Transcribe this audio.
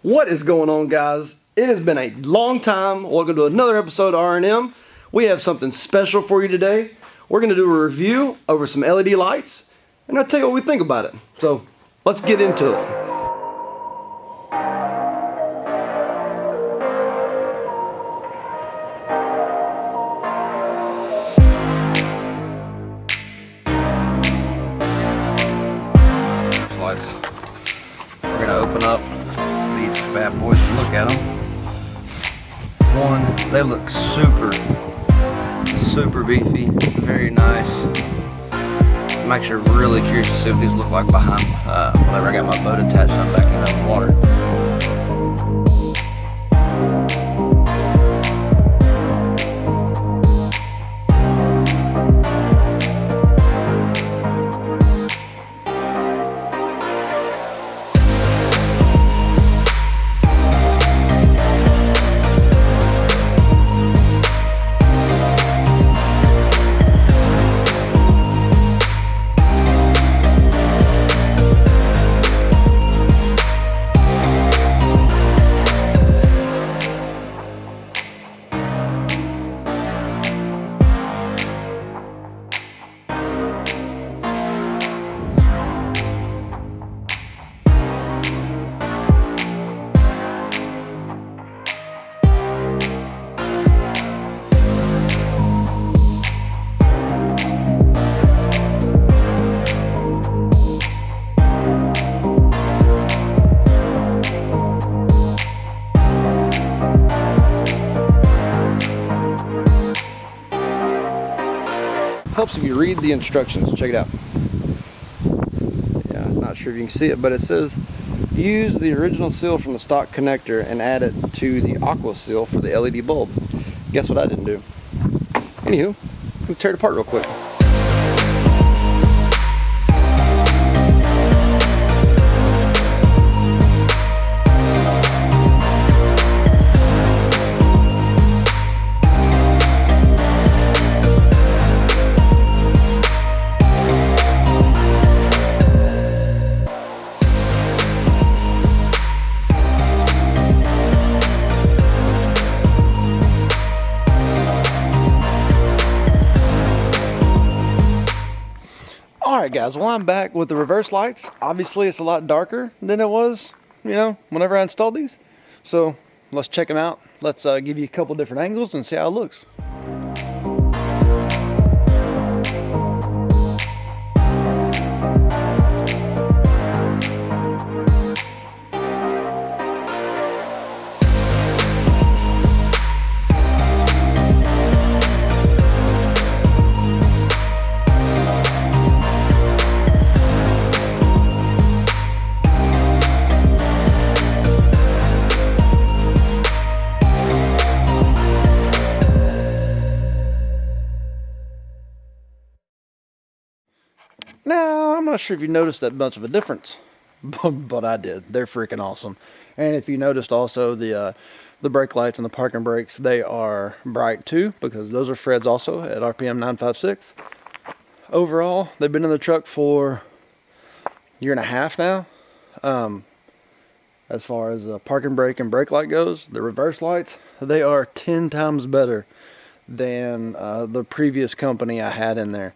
What is going on, guys? It has been a long time. Welcome to another episode of R&M. We have something special for you today. We're going to do a review over some LED lights, and I'll tell you what we think about it. So let's get into it. Lights. We're going to open up these bad boys and look at them. One, they look super beefy, very nice. I'm actually really curious to see what these look like behind whenever I got my boat attached and I'm backing out in the water. Helps if you read the instructions. Check it out. Yeah, I'm not sure if you can see it, but it says use the original seal from the stock connector and add it to the aqua seal for the LED bulb. Guess what I didn't do? Anywho, let me tear it apart real quick. Alright guys, well I'm back with the reverse lights. Obviously it's a lot darker than it was, whenever I installed these. So let's check them out. Let's give you a couple different angles and see how it looks. Now, I'm not sure if you noticed that much of a difference, but I did. They're freaking awesome. And if you noticed also the brake lights and the parking brakes, they are bright too, because those are Fred's also at RPM956. Overall, they've been in the truck for a year and a half now. As far as the parking brake and brake light goes, the reverse lights, they are 10 times better than the previous company I had in there.